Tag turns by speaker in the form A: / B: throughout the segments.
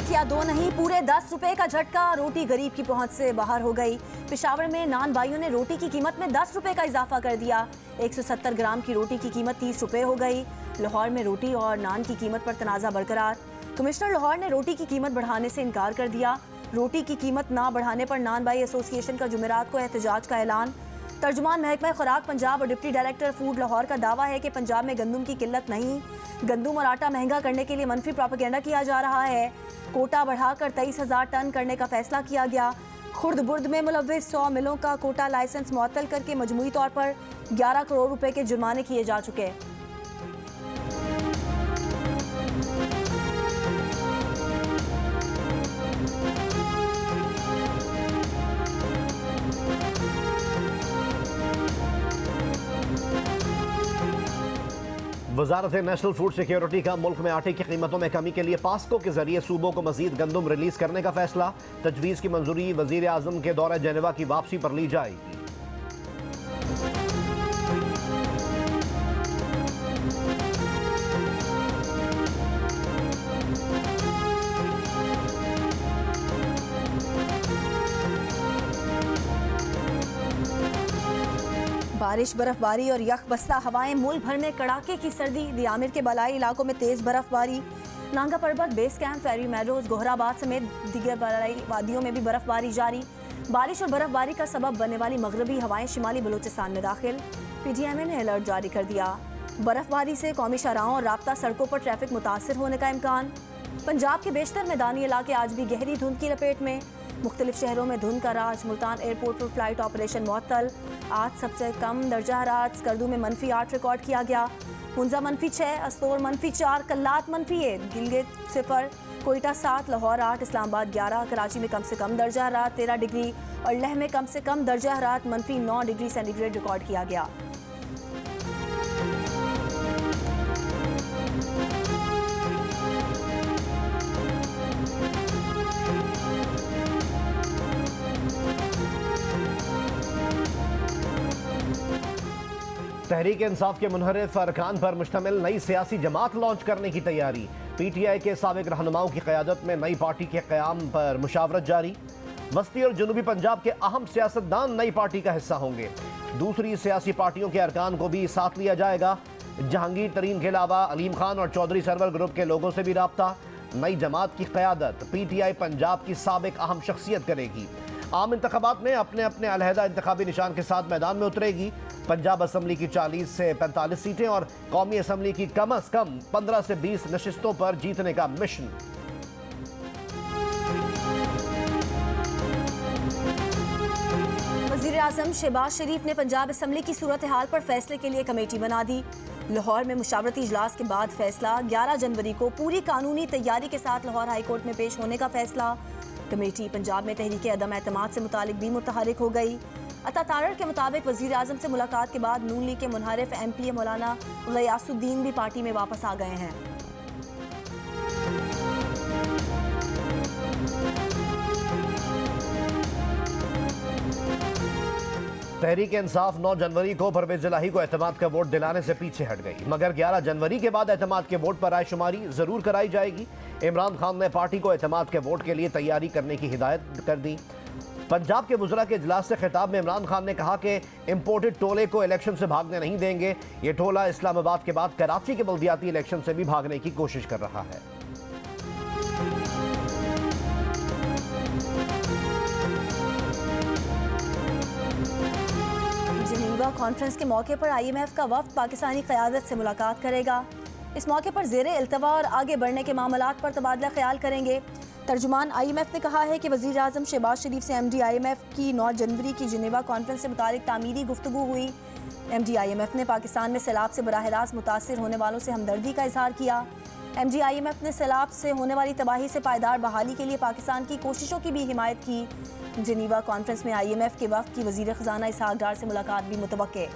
A: एक या दो नहीं, पूरे 10 रुपए का झटका, रोटी गरीब की पहुंच से बाहर हो गई। पेशावर में नान भाइयों ने रोटी की कीमत में 10 रुपए का इजाफा कर दिया। 170 ग्राम की रोटी की कीमत 30 रुपए हो गई। लाहौर में रोटी और नान की कीमत पर तनाज़ा बरकरार। कमिश्नर लाहौर ने रोटी की कीमत बढ़ाने से इनकार कर दिया। रोटी की कीमत ना बढ़ाने पर नान भाई एसोसिएशन का जुमेरात को एहतजाज का ऐलान। तर्जुमान महकमा खुराक पंजाब और डिप्टी डायरेक्टर फूड लाहौर का दावा है कि पंजाब में गंदम की किल्लत नहीं, गंदम और आटा महंगा करने के लिए मनफी प्रोपेगेंडा किया जा रहा है। कोटा बढ़ाकर 23,000 टन करने का फैसला किया गया। खुर्द बुर्द में मुलव्विस 100 मिलों का कोटा लाइसेंस मुअत्तल करके मजमूई तौर पर 11 करोड़ रुपए के जुर्माने किए जा चुके।
B: वजारत नेशनल फूड सिक्योरिटी का मुल्क में आटे की कीमतों में कमी के लिए पास्को के जरिए सूबों को मजीद गंदम रिलीज करने का फैसला। तजवीज़ की मंजूरी वजीर आजम के दौरे जेनेवा की वापसी पर ली जाएगी।
A: बारिश, बर्फबारी और यख बस्ता हवाएं, मुल्क भर में कड़ाके की सर्दी। दियामिर के बलाई इलाकों में तेज बर्फबारी। नांगा पर्वत, बेस कैंप, फेरी मेडोज, गोहराबाद समेत दीगर बलाई वादियों में भी बर्फबारी जारी। बारिश और बर्फबारी का सबब बनने वाली मगरबी हवाएं शिमाली बलूचिस्तान में दाखिल। PTMA ने अलर्ट जारी कर दिया। बर्फबारी से कौमी शाहराहों और राब्ता सड़कों पर ट्रैफिक मुतासर होने का इम्कान। पंजाब के बेशतर मैदानी इलाके आज भी गहरी धुंध की लपेट में। मुख्तलिफ शहरों में धुंध का राज। मुल्तान एयरपोर्ट पर फ्लाइट ऑपरेशन मुअत्तल। आज सबसे कम दर्जा हरारत स्कर्दू में -8 रिकॉर्ड किया गया। मुंजा -6, अस्तोर -4, कल्लात -1, गिलगित 0, कोयटा 7, लाहौर 8, इस्लामाबाद 11, कराची में कम से कम दर्जा हरारत 13 डिग्री और लेह में कम से कम दर्जा हरारत -9 डिग्री सेंटीग्रेड रिकॉर्ड किया गया।
B: तहरीक इंसाफ के मुनहरिफ अरकान पर मुश्तमिल नई सियासी जमात लॉन्च करने की तैयारी। PTI के साबिक रहनुमाओं की क़यादत में नई पार्टी के क़याम पर मुशावरत जारी। वस्ती और जनूबी पंजाब के अहम सियासतदान नई पार्टी का हिस्सा होंगे। दूसरी सियासी पार्टियों के अरकान को भी साथ लिया जाएगा। जहांगीर तरीन के अलावा अलीम खान और चौधरी सरवर ग्रुप के लोगों से भी राब्ता। नई जमात की क़यादत PTI पंजाब की साबिक अहम शख्सियत करेगी। आम इंतखाबात में अपने अपने अलहदा इंतखाबी निशान के साथ मैदान में उतरेगी। पंजाब असम्बली की 40 से 45 सीटें और कौमी असम्बली की कम अज कम 15 से 20 नशिस्तों पर जीतने का मिशन।
A: वज़ीर आज़म शहबाज शरीफ ने पंजाब असम्बली की सूरत हाल पर फैसले के लिए कमेटी बना दी। लाहौर में मुशावरती इजलास के बाद फैसला। 11 जनवरी को पूरी कानूनी तैयारी के साथ लाहौर हाई कोर्ट में पेश होने का फैसला। कमेटी पंजाब में तहरीक अदम एतमाद से मुतालिक भी मुतहरिक हो गई। अता तारड़ के मुताबिक वज़ीर आज़म से मुलाकात के बाद नून लीग के मुनहरिफ MPA मौलाना गयासुद्दीन भी पार्टी में वापस आ गए हैं।
B: तहरीक इंसाफ 9 जनवरी को परवेज़ इलाही को एतमाद का वोट दिलाने से पीछे हट गई, मगर 11 जनवरी के बाद एतमाद के वोट पर रायशुमारी जरूर कराई जाएगी। इमरान खान ने पार्टी को एतमाद के वोट के लिए तैयारी करने की हिदायत कर दी। पंजाब के वज़रा के इजलास से खिताब में इमरान खान ने कहा कि इम्पोर्टेड टोले को इलेक्शन से भागने नहीं देंगे। ये टोला इस्लामाबाद के बाद कराची के बल्दियाती इलेक्शन से भी भागने की कोशिश कर रहा है।
A: जिनेवा कॉन्फ्रेंस के मौके पर IMF का वफ्द पाकिस्तानी क़यादत से मुलाकात करेगा। इस मौके पर ज़ेरे इल्तवा और आगे बढ़ने के मामलात पर तबादला ख्याल करेंगे। तर्जुमान IMF ने कहा है कि वज़ीर आज़म शहबाज शरीफ से MD IMF की 9 जनवरी की जिनेवा कॉन्फ्रेंस से मुतालिक तामीरी गुफ्तगू हुई। MD IMF ने पाकिस्तान में सैलाब से बराह रास्त मुतासिर होने वालों से हमदर्दी का इजहार किया। MD IMF ने सैलाब से होने वाली तबाही से पायदार बहाली के लिए पाकिस्तान की कोशिशों की भी हिमायत की। जिनेवा कॉन्फ्रेंस में IMF के वफ़द की वज़ीर ख़ज़ाना इसहाक़ डार से मुलाकात भी मुतवक्के।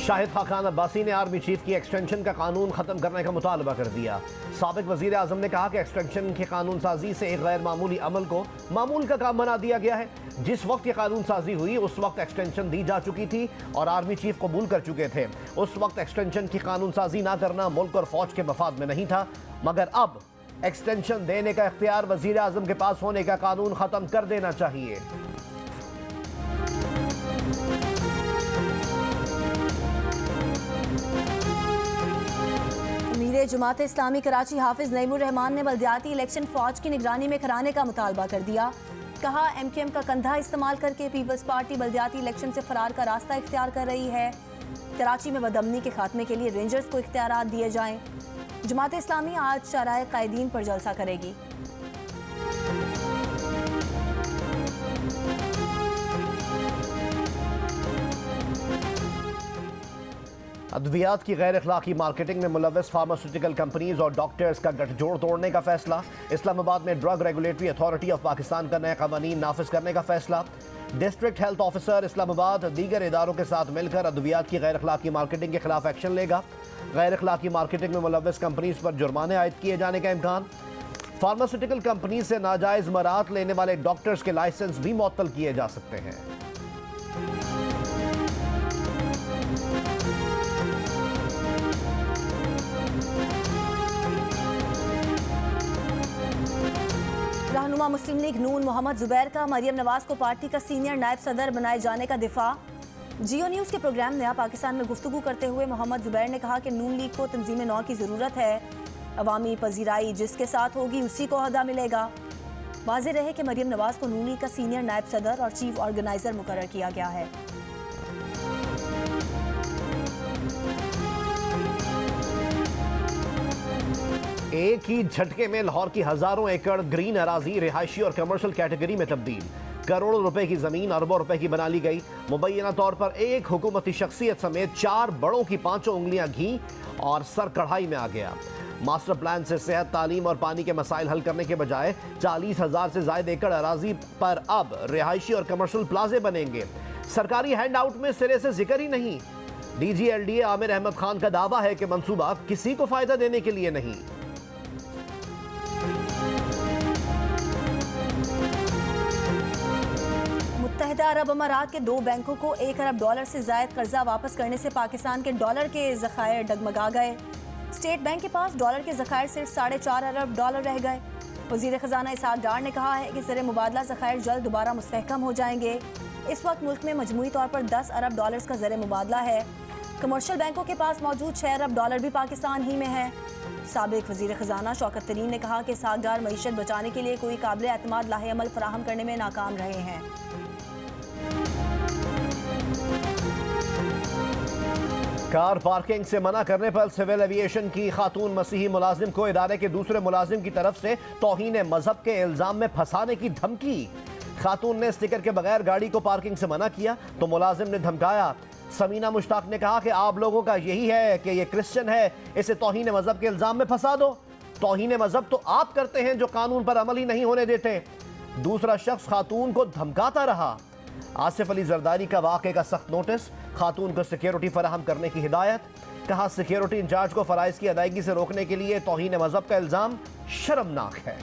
B: शाहिद खान अब्बासी ने आर्मी चीफ की एक्सटेंशन का कानून खत्म करने का मुतालबा कर दिया। साबिक वजीर आजम ने कहा कि एक्सटेंशन के कानून साजी से एक गैर मामूली अमल को मामूल का काम बना दिया गया है। जिस वक्त ये कानून साजी हुई उस वक्त एक्सटेंशन दी जा चुकी थी और आर्मी चीफ कबूल कर चुके थे। उस वक्त एक्सटेंशन की कानून साजी ना करना मुल्क और फौज के मफाद में नहीं था, मगर अब एक्सटेंशन देने का इख्तियार वजीर आजम के पास होने का कानून खत्म कर देना चाहिए।
A: जमात इस्लामी कराची हाफिज नईमुर रहमान ने बल्दियाती इलेक्शन फौज की निगरानी में कराने का मुतालबा कर दिया। कहा MQM का कंधा इस्तेमाल करके पीपल्स पार्टी बल्दियाती इलेक्शन से फरार का रास्ता इख्तियार कर रही है। कराची में बदअमनी के खात्मे के लिए रेंजर्स को इख्तियारात दिए जाएं। जमात इस्लामी आज शराए कायदीन पर जलसा करेगी।
B: अद्वियात की गैर अखलाकी मार्केटिंग में मुलव्वस फार्मास्यूटिकल कंपनीज और डॉक्टर्स का गठजोड़ तोड़ने का फैसला। इस्लामाबाद में drug regulatory authority of Pakistan का नए कानून नाफिज करने का फैसला। डिस्ट्रिक्ट हेल्थ ऑफिसर इस्लामाबाद दीगर इदारों के साथ मिलकर अद्वियात की गैर अखलाकी मार्केटिंग के खिलाफ एक्शन लेगा। गैर अखलाकी मार्केटिंग में मुलव्वस कंपनीज पर जुर्माने आयद किए जाने का इम्कान। फार्मास्यूटिकल कंपनी से नाजायज मरात लेने वाले डॉक्टर्स के लाइसेंस भी मुअत्तल किए जा सकते हैं।
A: रहनुमा मुस्लिम लीग नून मोहम्मद जुबैर का मरियम नवाज को पार्टी का सीनियर नायब सदर बनाए जाने का दिफा। जियो न्यूज़ के प्रोग्राम नया पाकिस्तान में गुफ्तगू करते हुए मोहम्मद जुबैर ने कहा कि नून लीग को तंजीम नौ की ज़रूरत है। अवामी पजीराई जिसके साथ होगी उसी को अहदा मिलेगा। वाज़ेह रहे कि मरियम नवाज को नून लीग का सीनियर नायब सदर और चीफ ऑर्गेनाइजर मुकर्रर किया गया है।
B: एक ही झटके में लाहौर की हजारों एकड़ ग्रीन अराजी रिहायशी और कमर्शियल कैटेगरी में तब्दील। करोड़ों रुपए की जमीन अरबों रुपए की बना ली गई। मुबैना तौर पर एक हुकूमती शख्सियत समेत 4 बड़ों की 5 उंगलियां घी और सर कढ़ाई में आ गया। मास्टर प्लान से सेहत, तालीम और पानी के मसाइल हल करने के बजाय 40,000 से ज्यादा एकड़ अराजी पर अब रिहायशी और कमर्शियल प्लाजे बनेंगे। सरकारी हैंड आउट में सिरे से जिक्र ही नहीं। DG-LDA आमिर अहमद खान का दावा है कि मंसूबा किसी को फायदा देने के लिए नहीं।
A: मुत्तहिदा अरब अमारात के 2 बैंकों को $1 अरब से जायद कर्जा वापस करने से पाकिस्तान के डॉलर के ज़खायर डगमगा गए। स्टेट बैंक के पास डॉलर के ज़खायर सिर्फ $4.5 अरब रह गए। वज़ीर ख़जाना इसहाक डार ने कहा है कि ज़र मुबादला ज़खायर जल्द दोबारा मुस्तहकम हो जाएंगे। इस वक्त मुल्क में मजमूई तौर पर $10 अरब का ज़र मुबादला है। कमर्शियल बैंकों के पास मौजूद $6 अरब भी पाकिस्तान ही में है। साबिक वज़ीर ख़जाना शौकत तरीन ने कहा कि इसहाक डार मईशत बचाने के लिए कोई काबिल एतमाद लाहे अमल फराहम करने में नाकाम रहे हैं।
B: कार पार्किंग से मना करने पर सिविल एविएशन की खातून मसीही मुलाजिम को इदारे के दूसरे मुलाजिम की तरफ से तौहीन मजहब के इल्जाम में फंसाने की धमकी। खातून ने स्टिकर के बगैर गाड़ी को पार्किंग से मना किया तो मुलाजिम ने धमकाया। समीना मुश्ताक ने कहा कि आप लोगों का यही है कि ये क्रिश्चियन है, इसे तौहीन मजहब के इल्जाम में फंसा दो। तौहीन मजहब तो आप करते हैं जो कानून पर अमल ही नहीं होने देते। दूसरा शख्स खातून को धमकाता रहा। आसिफ अली जरदारी का वाक़े का सख्त नोटिस, खातून को सिक्योरिटी फराहम करने की हिदायत। कहा सिक्योरिटी इंचार्ज को फराइज की अदायगी से रोकने के लिए तौहीन मजहब का इल्जाम शर्मनाक है।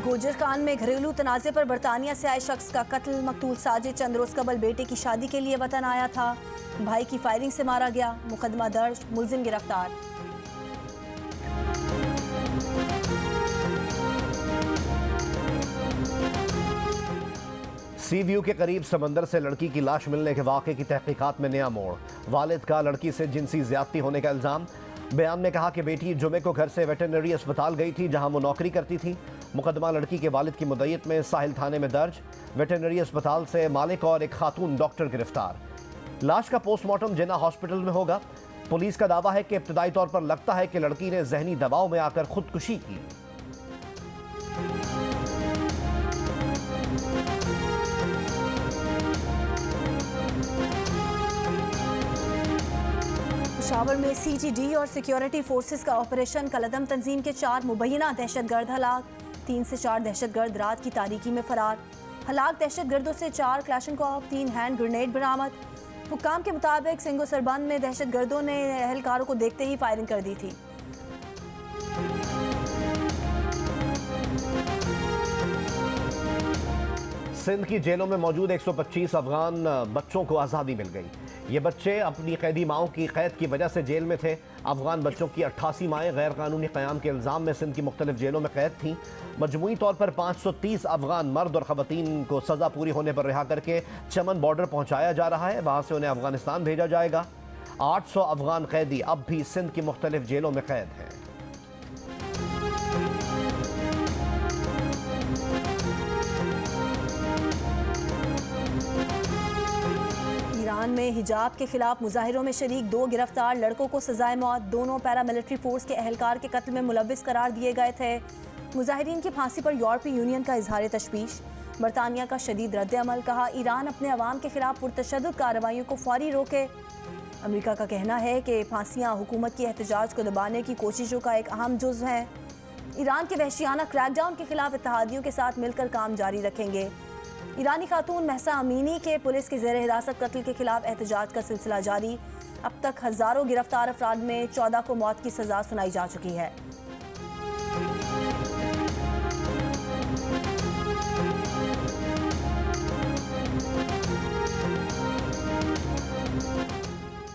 A: गोजर खान में घरेलू तनाज़े पर बरतानिया से आए शख्स का कत्ल। मकतूल साजिद चंद रोज कबल बेटे की शादी के लिए वतन आया था। भाई की फायरिंग से मारा गया। मुकदमा दर्ज, मुलजिम गिरफ्तार।
B: सी व्यू के करीब समंदर से लड़की की लाश मिलने के वाक़े की तहकीकात में नया मोड़। वालिद का लड़की से जिनसी ज्यादती होने का इल्ज़ाम। बयान में कहा कि बेटी जुमे को घर से वेटरनरी अस्पताल गई थी जहां वो नौकरी करती थी। मुकदमा लड़की के वालिद की मुद्दत में साहिल थाने में दर्ज। वेटरनरी अस्पताल से मालिक और एक खातून डॉक्टर गिरफ्तार। लाश का पोस्टमार्टम जिन्ना हॉस्पिटल में होगा। पुलिस का दावा है कि इब्तदाई तौर पर लगता है कि लड़की ने जहनी दबाव में आकर खुदकुशी की।
A: पेशावर में CGD और सिक्योरिटी फोर्सेस का ऑपरेशन कलदम तंजीम के 4 मुबैना दहशतगर्द हलाक। 3 से 4 दहशतगर्द रात की तारीकी में फरार। हलाक दहशतगर्दों से 4 क्लैशनकॉव, 3 हैंड ग्रेनेड बरामद। हुक्काम के मुताबिक सिंगो सरबंद में दहशतगर्दों ने एहलकारों को देखते ही फायरिंग कर दी थी।
B: सिंध की जेलों में मौजूद 125 अफगान बच्चों को आज़ादी मिल गई। ये बच्चे अपनी कैदी माओं की कैद की वजह से जेल में थे। अफगान बच्चों की 88 माएँ गैर कानूनी क़याम के इल्ज़ाम में सिंध की मुख्तलिफ जेलों में कैद थीं। मजमूई तौर पर 530 अफगान मर्द और ख़वातीन को सज़ा पूरी होने पर रिहा करके चमन बॉर्डर पहुँचाया जा रहा है। वहाँ से उन्हें अफगानिस्तान भेजा जाएगा। 800 अफगान कैदी अब भी सिंध की मुख्तलिफ जेलों में कैद हैं।
A: ईरान में हिजाब के खिलाफ मुजाहिरों में शरीक 2 गिरफ्तार लड़कों को सजाए मौत। दोनों पैरामिलिट्री फोर्स के एहलकार के कत्ल में मुलव्विस करार दिए गए थे। मुजाहिरीन की फांसी पर यूरोपीय यूनियन का इजहार तशवीश। बरतानिया का शदीद रद्द-ए-अमल, कहा ईरान अपने अवाम के खिलाफ पुरतशद्दुद कार्रवाइयों को फौरी रोके। अमेरिका का कहना है कि फांसियां हुकूमत की एहतजाज को दबाने की कोशिशों का एक अहम जुज़ हैं। ईरान के वहशियाना क्रैकडाउन के खिलाफ इत्तेहादियों के साथ मिलकर काम जारी रखेंगे। ईरानी खातून महसा अमीनी के पुलिस के ज़ेर हिरासत कत्ल के खिलाफ एहतजाज का सिलसिला जारी। अब तक हज़ारों गिरफ्तार अफराद में 14 को मौत की सज़ा सुनाई जा चुकी है।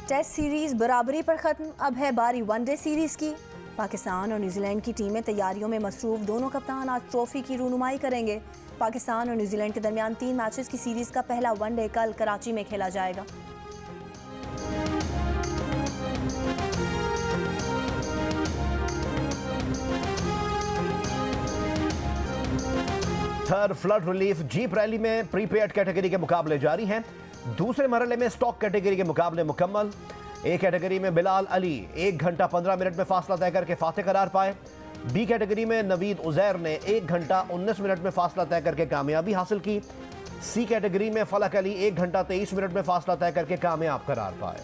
A: टेस्ट सीरीज बराबरी पर ख़त्म, अब है बारी वनडे सीरीज़ की। पाकिस्तान और न्यूजीलैंड की टीमें तैयारियों में मसरूफ। दोनों कप्तान आज ट्रॉफी की रूनुमाई करेंगे। पाकिस्तान और न्यूजीलैंड के दरमियान 3 मैचेस की सीरीज़ का पहला वनडे कल कराची में खेला जाएगा।
B: Third flood relief jeep rally में प्रीपेड कैटेगरी के मुकाबले जारी हैं। दूसरे मरहले में स्टॉक कैटेगरी के मुकाबले मुकम्मल। ए कैटेगरी में बिलाल अली 1 घंटा 15 मिनट में फासला तय करके फातेह करार पाए। बी कैटेगरी में नवीद उजैर ने 1 घंटा 19 मिनट में फासला तय करके कामयाबी हासिल की। सी कैटेगरी में फलक अली 1 घंटा 23 मिनट में फासला तय करके कामयाब करार पाए।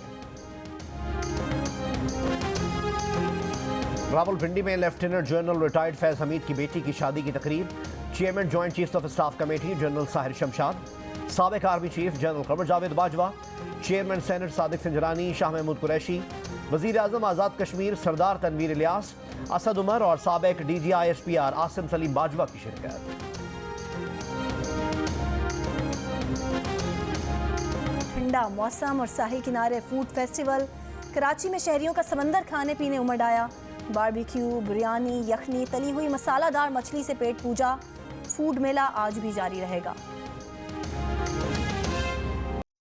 B: रावलपिंडी में lieutenant general retired Faiz Hamid की बेटी की शादी की तकरीब। Chairman joint chief of staff committee general Sahir Shamshad, साबिक army chief general Qamar Javed Bajwa, chairman senate Sadiq सिंजरानी, Shah Mahmood Qureshi, वजीर आजम आज़ाद कश्मीर सरदार तनवीर इलियास, असद उमर और साबिक DGISPR आसिम सलीम बाजवा की शिरकत।
A: ठंडा मौसम और साहिल किनारे फूड फेस्टिवल। कराची में शहरियों का समंदर खाने पीने उमड़ आया। बारबेक्यू, बिरयानी, यखनी, तली हुई मसालादार मछली से पेट पूजा। फूड मेला आज भी जारी रहेगा।